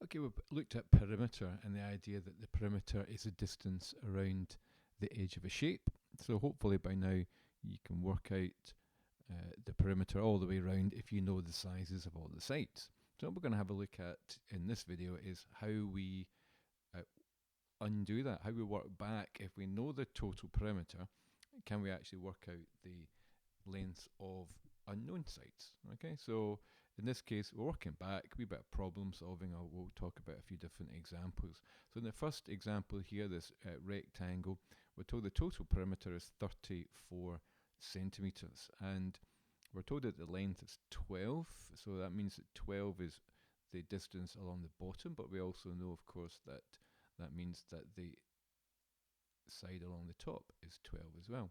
Okay, we've looked at perimeter and the idea that the perimeter is a distance around the edge of a shape. So hopefully by now you can work out the perimeter all the way around if you know the sizes of all the sides. So what we're going to have a look at in this video is how we undo that, how we work back. If we know the total perimeter, can we actually work out the lengths of unknown sides? Okay, so in this case we're working back, a wee bit of problem solving. We'll talk about a few different examples. So in the first example here, this rectangle, we're told the total perimeter is 34 centimeters, and we're told that the length is 12, so that means that 12 is the distance along the bottom, but we also know, of course, that that means that the side along the top is 12 as well.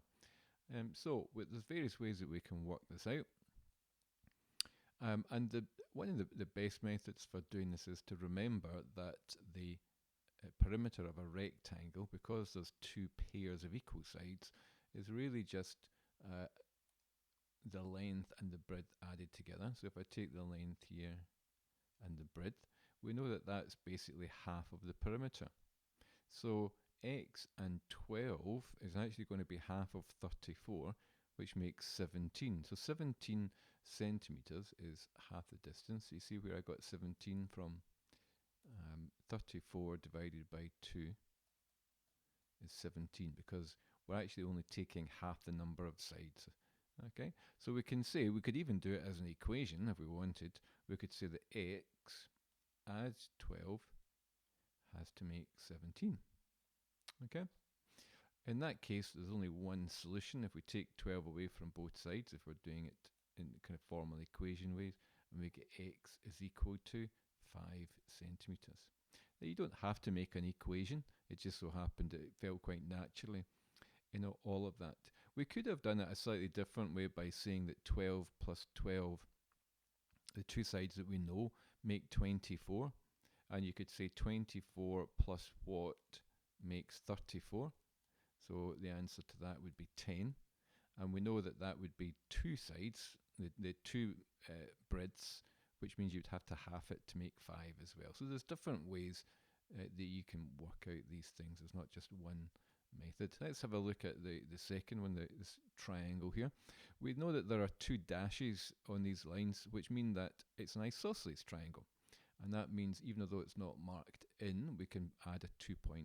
So there's various ways that we can work this out. And one of the best methods for doing this is to remember that the perimeter of a rectangle, because there's two pairs of equal sides, is really just the length and the breadth added together. So if I take the length here and the breadth, we know that that's basically half of the perimeter. So x and 12 is actually going to be half of 34, which makes 17. So 17 centimeters is half the distance. You see where I got 17 from? 34 divided by 2 is 17, because we're actually only taking half the number of sides. Okay, so we can say, we could even do it as an equation if we wanted. We could say that x as 12 has to make 17. Okay, in that case there's only one solution. If we take 12 away from both sides, if we're doing it in kind of formal equation ways, and we get x is equal to 5 centimeters. Now you don't have to make an equation, it just so happened that it felt quite naturally. You know, all of that. We could have done it a slightly different way by saying that 12 plus 12, the two sides that we know, make 24. And you could say 24 plus what makes 34. So the answer to that would be 10. And we know that that would be two sides, the two breadths, which means you'd have to half it to make 5 as well. So there's different ways that you can work out these things. There's not just one method. Let's have a look at the second one, this triangle here. We know that there are two dashes on these lines, which mean that it's an isosceles triangle. And that means even though it's not marked in, we can add a 2.7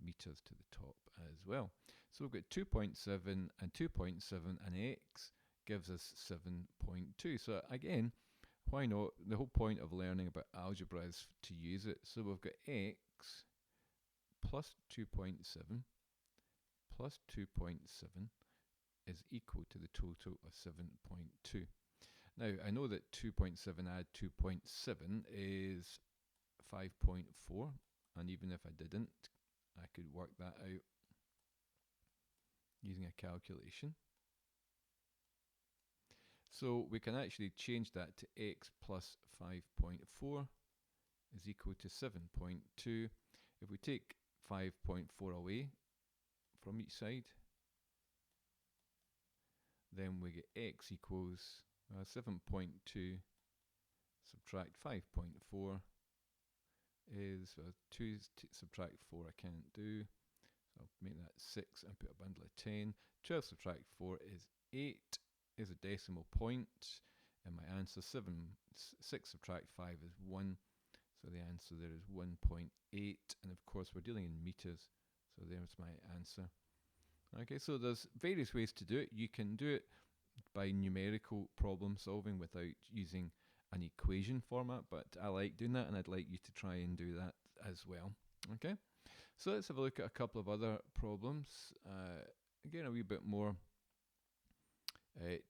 meters to the top as well. So we've got 2.7 and 2.7, and x gives us 7.2. So again, why not? The whole point of learning about algebra is to use it. So we've got x plus 2.7 plus 2.7 is equal to the total of 7.2. Now, I know that 2.7 add 2.7 is 5.4, and even if I didn't, I could work that out using a calculation. So we can actually change that to x plus 5.4 is equal to 7.2. If we take 5.4 away from each side, then we get x equals 7.2 subtract 5.4 is 2 subtract 4 I can't do, so I'll make that 6 and put a bundle of 10. 12 subtract 4 is 8, is a decimal point, and my answer 6 subtract 5 is 1, so the answer there is 1.8, and of course we're dealing in meters, so there's my answer. Okay, so there's various ways to do it. You can do it by numerical problem solving without using an equation format, but I like doing that and I'd like you to try and do that as well. Okay, so let's have a look at a couple of other problems. Again, a wee bit more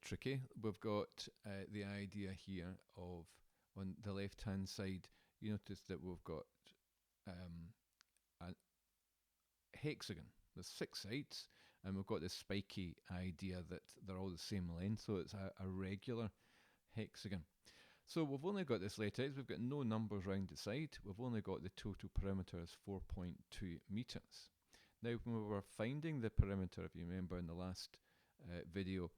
tricky. We've got the idea here of, on the left hand side, you notice that we've got a hexagon. There's 6 sides, and we've got this spiky idea that they're all the same length, so it's a regular hexagon. So we've only got this latex, we've got no numbers round the side, we've only got the total perimeter as 4.2 meters. Now when we were finding the perimeter, if you remember in the last video,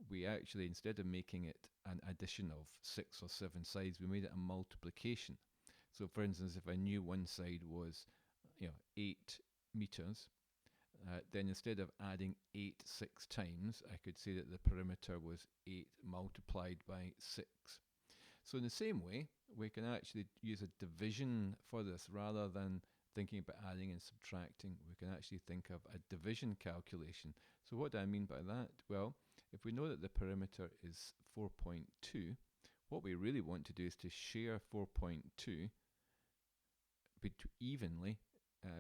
we actually, instead of making it an addition of 6 or 7 sides, we made it a multiplication. So for instance, if I knew one side was 8 meters, then instead of adding 8 6 times, I could say that the perimeter was 8 multiplied by 6. So in the same way, we can actually use a division for this rather than thinking about adding and subtracting. We can actually think of a division calculation. So what do I mean by that? Well, if we know that the perimeter is 4.2, what we really want to do is to share 4.2 evenly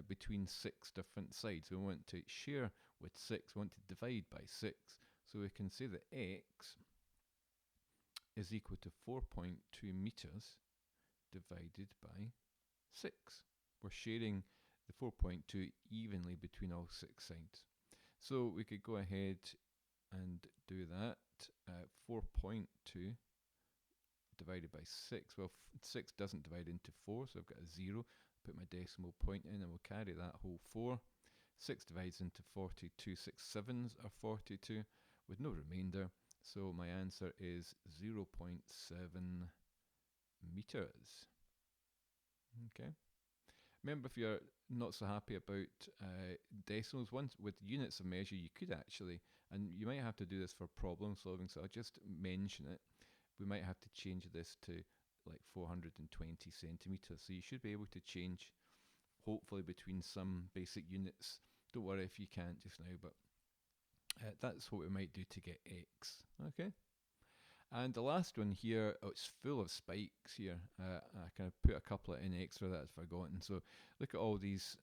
between 6 different sides. We want to share with 6, we want to divide by 6. So we can say that x is equal to 4.2 meters divided by 6. We're sharing the 4.2 evenly between all 6 sides. So we could go ahead and do that. 4.2 divided by 6. Well, 6 doesn't divide into 4, so I've got a 0. Put my decimal point in and we'll carry that whole 4. 6 divides into 42. 6 sevens are 42 with no remainder. So my answer is 0.7 meters. Okay. Remember, if you're not so happy about decimals, once with units of measure, you could actually, and you might have to do this for problem solving, so I'll just mention it. We might have to change this to like 420 centimeters. So you should be able to change, hopefully, between some basic units. Don't worry if you can't just now, but that's what we might do to get x. Okay. And the last one here, it's full of spikes here. I kind of put a couple in extra that I'd forgotten. So look at all these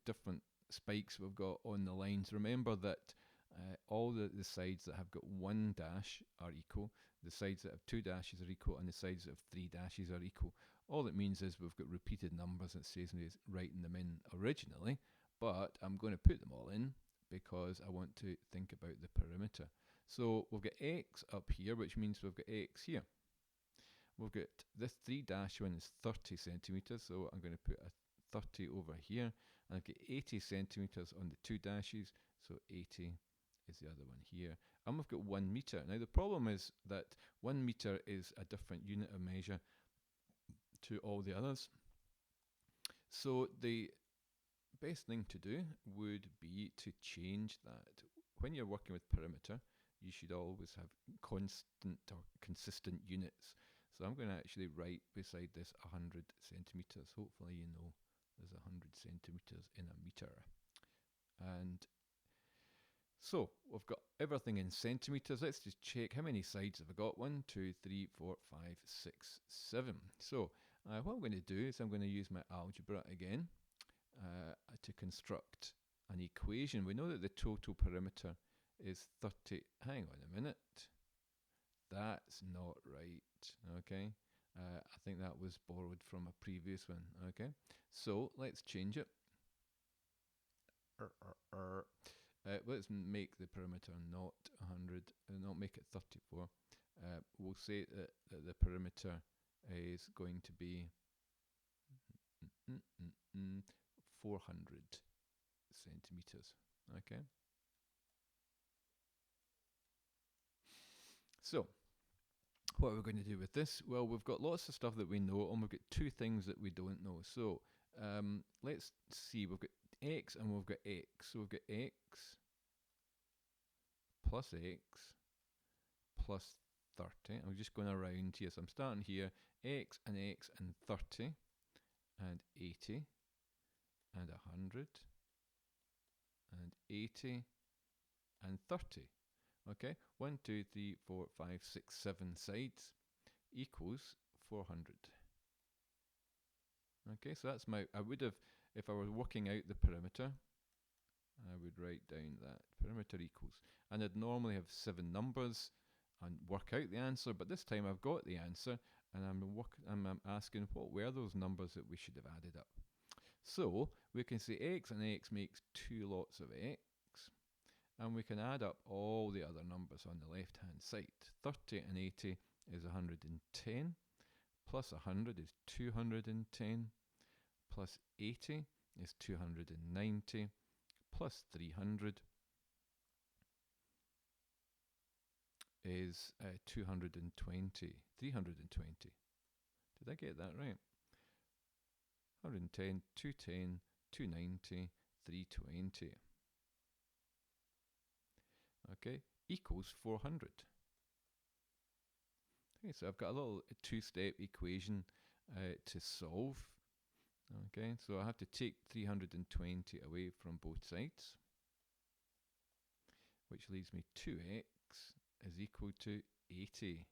different spikes we've got on the lines. Remember that all the sides that have got one dash are equal, the sides that have 2 dashes are equal, and the sides that have 3 dashes are equal. All it means is we've got repeated numbers. It says me writing them in originally, but I'm going to put them all in because I want to think about the perimeter. So we've got x up here, which means we've got x here. We've got this 3 dash one is 30 centimeters, so I'm going to put a 30 over here. And I've got 80 centimeters on the 2 dashes, so 80 is the other one here. And we've got 1 meter. Now the problem is that 1 meter is a different unit of measure to all the others. So the best thing to do would be to change that. When you're working with perimeter, you should always have constant or consistent units. So I'm going to actually write beside this 100 centimeters. Hopefully you know there's 100 centimeters in a meter. And so we've got everything in centimeters. Let's just check how many sides have I got. 1, 2, 3, 4, 5, 6, 7. So what I'm going to do is I'm going to use my algebra again to construct an equation. We know that the total perimeter is 30. Hang on a minute. That's not right. Okay. I think that was borrowed from a previous one. Okay. So let's change it. Let's make the perimeter not 100, not make it 34. We'll say that the perimeter is going to be 400 centimeters. Okay. So, what are we going to do with this? Well, we've got lots of stuff that we know, and we've got 2 things that we don't know. So, let's see. We've got x and we've got x. So we've got x plus 30. I'm just going around here. So I'm starting here. X and 30 and 80 and 100 and 80 and 30. Okay, 1, 2, 3, 4, 5, 6, 7 sides equals 400. Okay, so that's my, I would have, if I were working out the perimeter, I would write down that perimeter equals, and I'd normally have 7 numbers and work out the answer, but this time I've got the answer, and I'm asking what were those numbers that we should have added up. So we can say x and x makes 2 lots of x, and we can add up all the other numbers on the left hand side. 30 and 80 is 110, plus 100 is 210, plus 80 is 290, plus 300 is 220. 320. Did I get that right? 110, 210, 290, 320. Okay, equals 400. Okay, so I've got a little two-step equation to solve. Okay, so I have to take 320 away from both sides, which leaves me 2x is equal to 80.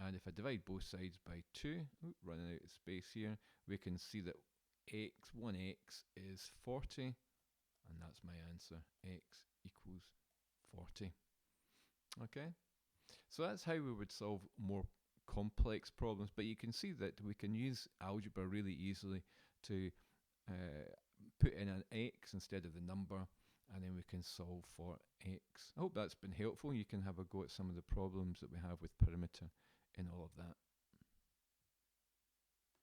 And if I divide both sides by 2, running out of space here, we can see that 1x is 40, and that's my answer. X equals 40. Okay, so that's how we would solve more complex problems, but you can see that we can use algebra really easily to put in an x instead of the number, and then we can solve for x. I hope that's been helpful. You can have a go at some of the problems that we have with perimeter in all of that.